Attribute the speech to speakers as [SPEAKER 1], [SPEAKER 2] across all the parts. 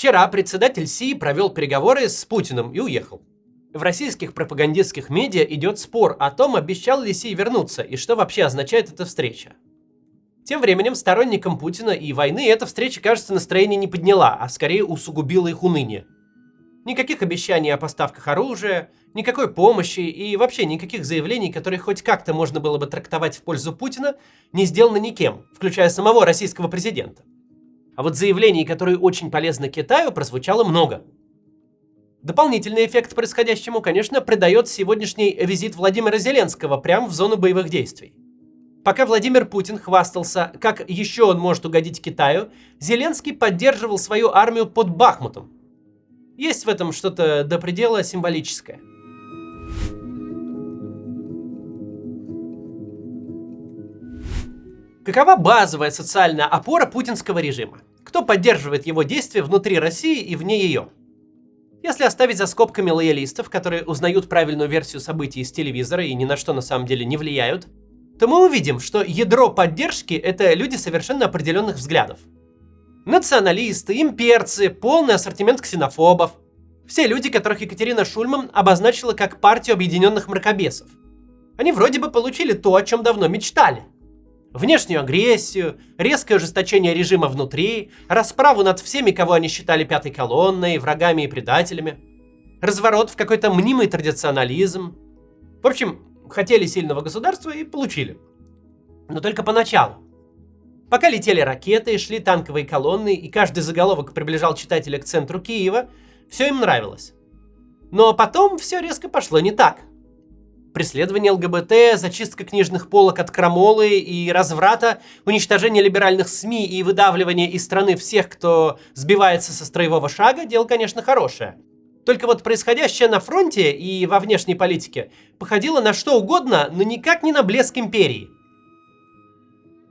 [SPEAKER 1] Вчера председатель Си провел переговоры с Путиным и уехал. В российских пропагандистских медиа идет спор о том, обещал ли Си вернуться и что вообще означает эта встреча. Тем временем сторонникам Путина и войны эта встреча, кажется, настроение не подняла, а скорее усугубила их уныние. Никаких обещаний о поставках оружия, никакой помощи и вообще никаких заявлений, которые хоть как-то можно было бы трактовать в пользу Путина, не сделано никем, включая самого российского президента. А вот заявлений, которые очень полезны Китаю, прозвучало много. Дополнительный эффект происходящему, конечно, придает сегодняшний визит Владимира Зеленского прямо в зону боевых действий. Пока Владимир Путин хвастался, как еще он может угодить Китаю, Зеленский поддерживал свою армию под Бахмутом. Есть в этом что-то до предела символическое. Какова базовая социальная опора путинского режима? Кто поддерживает его действия внутри России и вне ее? Если оставить за скобками лоялистов, которые узнают правильную версию событий из телевизора и ни на что на самом деле не влияют, то мы увидим, что ядро поддержки – это люди совершенно определенных взглядов. Националисты, имперцы, полный ассортимент ксенофобов. Все люди, которых Екатерина Шульман обозначила как партию объединенных мракобесов. Они вроде бы получили то, о чем давно мечтали. Внешнюю агрессию, резкое ужесточение режима внутри, расправу над всеми, кого они считали пятой колонной, врагами и предателями, разворот в какой-то мнимый традиционализм. В общем, хотели сильного государства и получили. Но только поначалу. Пока летели ракеты, шли танковые колонны, и каждый заголовок приближал читателя к центру Киева, все им нравилось. Но потом все резко пошло не так. Преследование ЛГБТ, зачистка книжных полок от крамолы и разврата, уничтожение либеральных СМИ и выдавливание из страны всех, кто сбивается со строевого шага, дело, конечно, хорошее. Только вот происходящее на фронте и во внешней политике походило на что угодно, но никак не на блеск империи.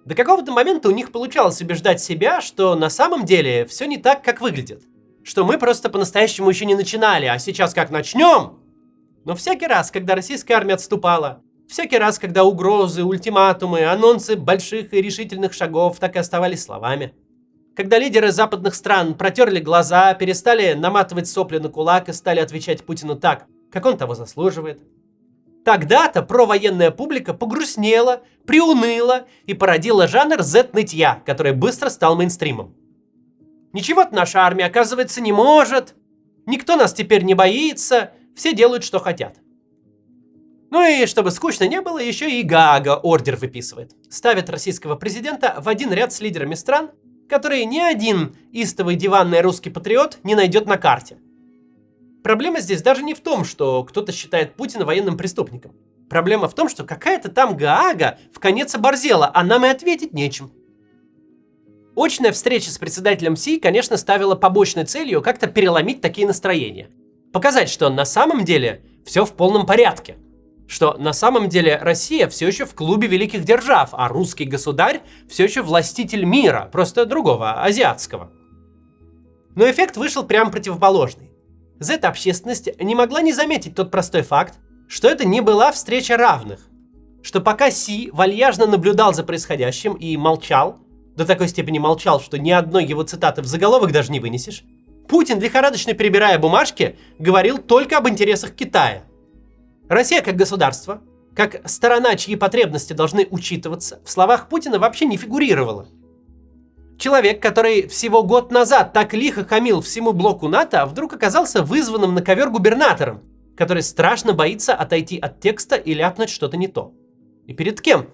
[SPEAKER 1] До какого-то момента у них получалось убеждать себя, что на самом деле все не так, как выглядит. Что мы просто по-настоящему еще не начинали, а сейчас как начнем. Но всякий раз, когда российская армия отступала, всякий раз, когда угрозы, ультиматумы, анонсы больших и решительных шагов так и оставались словами. Когда лидеры западных стран протерли глаза, перестали наматывать сопли на кулак и стали отвечать Путину так, как он того заслуживает. Тогда-то провоенная публика погрустнела, приуныла и породила жанр Z-нытья, который быстро стал мейнстримом. Ничего-то наша армия, оказывается, не может. Никто нас теперь не боится. Все делают, что хотят. Ну и чтобы скучно не было, еще и Гаага ордер выписывает. Ставит российского президента в один ряд с лидерами стран, которые ни один истовый диванный русский патриот не найдет на карте. Проблема здесь даже не в том, что кто-то считает Путина военным преступником. Проблема в том, что какая-то там Гаага вконец оборзела, а нам и ответить нечем. Очная встреча с председателем Си, конечно, ставила побочной целью как-то переломить такие настроения. Показать, что на самом деле все в полном порядке. Что на самом деле Россия все еще в клубе великих держав, а русский государь все еще властитель мира, просто другого, азиатского. Но эффект вышел прямо противоположный. Z-общественность не могла не заметить тот простой факт, что это не была встреча равных. Что пока Си вальяжно наблюдал за происходящим и молчал, до такой степени молчал, что ни одной его цитаты в заголовок даже не вынесешь, Путин, лихорадочно перебирая бумажки, говорил только об интересах Китая. Россия как государство, как сторона, чьи потребности должны учитываться, в словах Путина вообще не фигурировала. Человек, который всего год назад так лихо хамил всему блоку НАТО, вдруг оказался вызванным на ковер губернатором, который страшно боится отойти от текста и ляпнуть что-то не то. И перед кем?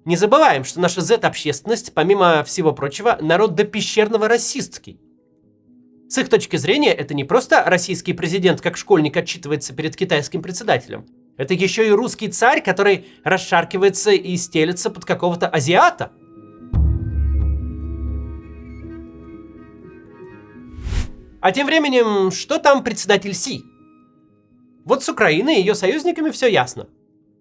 [SPEAKER 1] Не забываем, что наша Z-общественность, помимо всего прочего, народ до пещерного расистский. С их точки зрения, это не просто российский президент, как школьник отчитывается перед китайским председателем. Это еще и русский царь, который расшаркивается и стелется под какого-то азиата. А тем временем, что там председатель Си? Вот с Украиной и ее союзниками все ясно.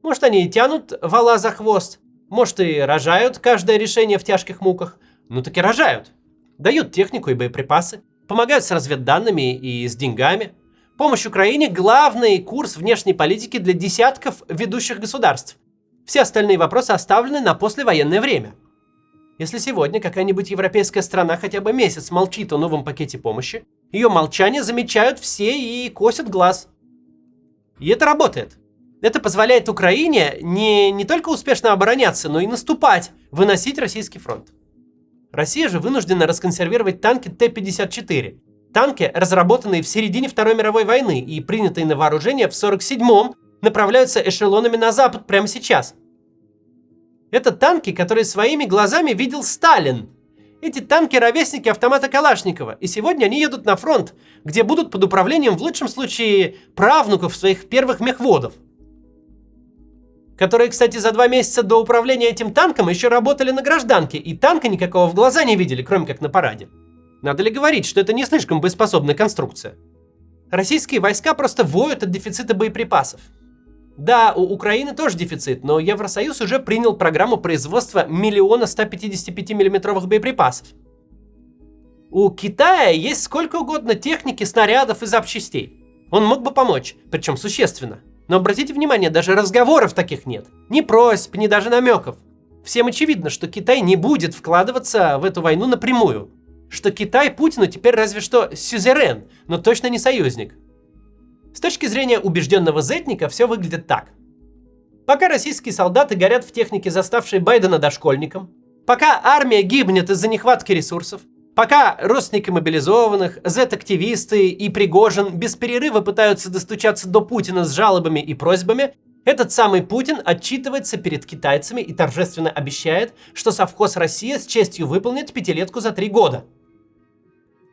[SPEAKER 1] Может, они и тянут вола за хвост, может, и рожают каждое решение в тяжких муках. Ну так и рожают. Дают технику и боеприпасы, помогают с разведданными и с деньгами. Помощь Украине – главный курс внешней политики для десятков ведущих государств. Все остальные вопросы оставлены на послевоенное время. Если сегодня какая-нибудь европейская страна хотя бы месяц молчит о новом пакете помощи, Ее молчание замечают все и косят глаз. И это работает. Это позволяет Украине не только успешно обороняться, но и наступать, выносить российский фронт. Россия же вынуждена расконсервировать танки Т-54. Танки, разработанные в середине Второй мировой войны и принятые на вооружение в 1947-м, направляются эшелонами на Запад прямо сейчас. Это танки, которые своими глазами видел Сталин. Эти танки — ровесники автомата Калашникова, и сегодня они едут на фронт, где будут под управлением, в лучшем случае, правнуков своих первых мехводов, которые, кстати, за 2 месяца до управления этим танком еще работали на гражданке, и танка никакого в глаза не видели, кроме как на параде. Надо ли говорить, что это не слишком боеспособная конструкция? Российские войска просто воют от дефицита боеприпасов. Да, у Украины тоже дефицит, но Евросоюз уже принял программу производства 1 155 миллиметровых боеприпасов. У Китая есть сколько угодно техники, снарядов и запчастей. Он мог бы помочь, причем существенно. Но обратите внимание, даже разговоров таких нет. Ни просьб, ни даже намеков. Всем очевидно, что Китай не будет вкладываться в эту войну напрямую. Что Китай Путину теперь разве что сюзерен, но точно не союзник. С точки зрения убежденного зетника все выглядит так. Пока российские солдаты горят в технике, заставшей Байдена дошкольником, пока армия гибнет из-за нехватки ресурсов, пока родственники мобилизованных, зет-активисты и Пригожин без перерыва пытаются достучаться до Путина с жалобами и просьбами, этот самый Путин отчитывается перед китайцами и торжественно обещает, что совхоз «Россия» с честью выполнит 5-летку за 3 года.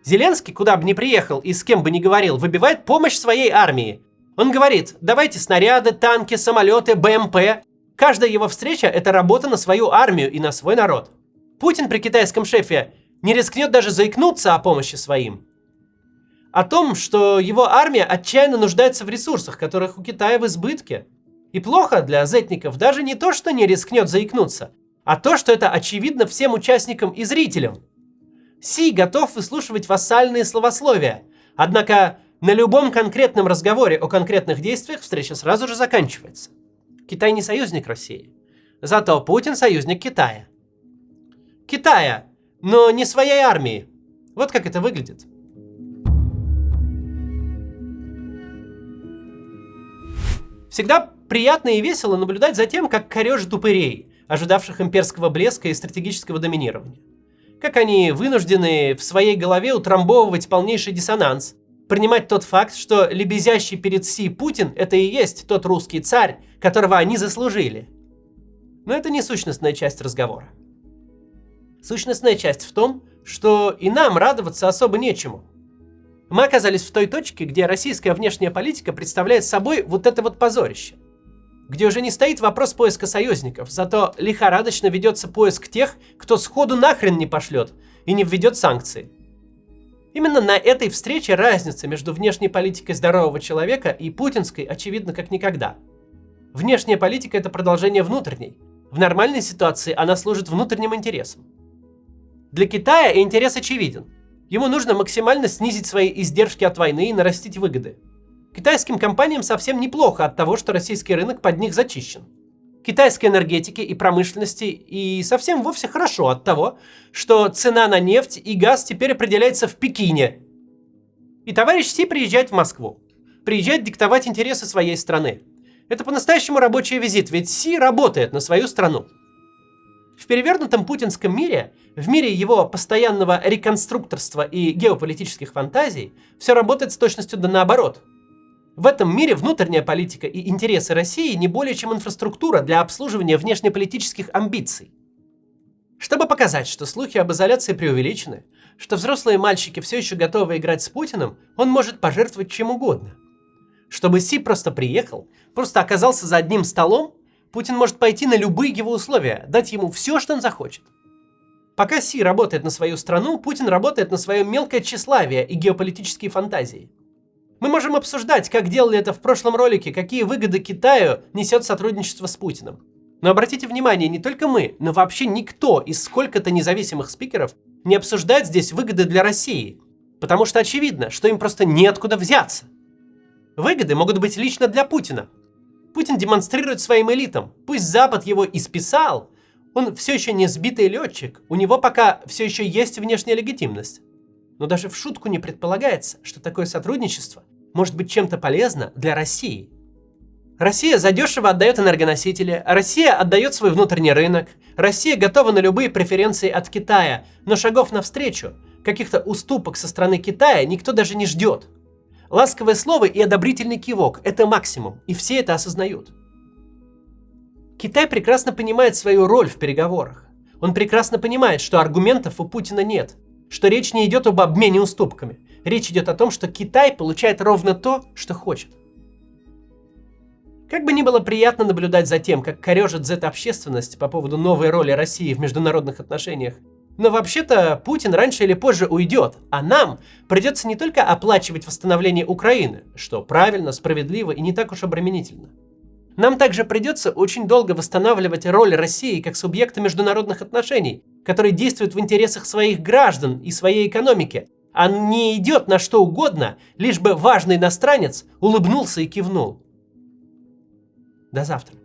[SPEAKER 1] Зеленский, куда бы ни приехал и с кем бы ни говорил, выбивает помощь своей армии. Он говорит: давайте снаряды, танки, самолеты, БМП. Каждая его встреча – это работа на свою армию и на свой народ. Путин при китайском шефе не рискнет даже заикнуться о помощи своим. О том, что его армия отчаянно нуждается в ресурсах, которых у Китая в избытке. И плохо для зетников даже не то, что не рискнет заикнуться, а то, что это очевидно всем участникам и зрителям. Си готов выслушивать вассальные словословия, однако на любом конкретном разговоре о конкретных действиях встреча сразу же заканчивается. Китай не союзник России, зато Путин союзник Китая. Китая, но не своей армии. Вот как это выглядит. Всегда приятно и весело наблюдать за тем, как корежат упырей, ожидавших имперского блеска и стратегического доминирования. Как они вынуждены в своей голове утрамбовывать полнейший диссонанс, принимать тот факт, что лебезящий перед Си Путин – это и есть тот русский царь, которого они заслужили. Но это не сущностная часть разговора. Сущностная часть в том, что и нам радоваться особо нечему. Мы оказались в той точке, где российская внешняя политика представляет собой вот это вот позорище. Где уже не стоит вопрос поиска союзников, зато лихорадочно ведется поиск тех, кто сходу нахрен не пошлет и не введет санкции. Именно на этой встрече разница между внешней политикой здорового человека и путинской очевидна как никогда. Внешняя политика – это продолжение внутренней. В нормальной ситуации она служит внутренним интересам. Для Китая интерес очевиден. Ему нужно максимально снизить свои издержки от войны и нарастить выгоды. Китайским компаниям совсем неплохо от того, что российский рынок под них зачищен. Китайской энергетике и промышленности и совсем вовсе хорошо от того, что цена на нефть и газ теперь определяется в Пекине. И товарищ Си приезжает в Москву. Приезжает диктовать интересы своей страны. Это по-настоящему рабочий визит, ведь Си работает на свою страну. В перевернутом путинском мире, в мире его постоянного реконструкторства и геополитических фантазий, все работает с точностью да наоборот. В этом мире внутренняя политика и интересы России не более чем инфраструктура для обслуживания внешнеполитических амбиций. Чтобы показать, что слухи об изоляции преувеличены, что взрослые мальчики все еще готовы играть с Путиным, он может пожертвовать чем угодно. Чтобы Си просто приехал, просто оказался за одним столом, Путин может пойти на любые его условия, дать ему все, что он захочет. Пока Си работает на свою страну, Путин работает на свое мелкое тщеславие и геополитические фантазии. Мы можем обсуждать, как делали это в прошлом ролике, какие выгоды Китаю несет сотрудничество с Путиным. Но обратите внимание, не только мы, но вообще никто из сколько-то независимых спикеров не обсуждает здесь выгоды для России. Потому что очевидно, что им просто неоткуда взяться. Выгоды могут быть лично для Путина. Путин демонстрирует своим элитам, пусть Запад его и списал, он все еще не сбитый летчик, у него пока все еще есть внешняя легитимность. Но даже в шутку не предполагается, что такое сотрудничество может быть чем-то полезно для России. Россия задешево отдает энергоносители, Россия отдает свой внутренний рынок, Россия готова на любые преференции от Китая, но шагов навстречу, каких-то уступок со стороны Китая никто даже не ждет. Ласковое слово и одобрительный кивок – это максимум, и все это осознают. Китай прекрасно понимает свою роль в переговорах. Он прекрасно понимает, что аргументов у Путина нет, что речь не идет об обмене уступками. Речь идет о том, что Китай получает ровно то, что хочет. Как бы ни было приятно наблюдать за тем, как корежит Z-общественность по поводу новой роли России в международных отношениях, но вообще-то Путин раньше или позже уйдет, а нам придется не только оплачивать восстановление Украины, что правильно, справедливо и не так уж обременительно. Нам также придется очень долго восстанавливать роль России как субъекта международных отношений, который действует в интересах своих граждан и своей экономики, а не идет на что угодно, лишь бы важный иностранец улыбнулся и кивнул. До завтра.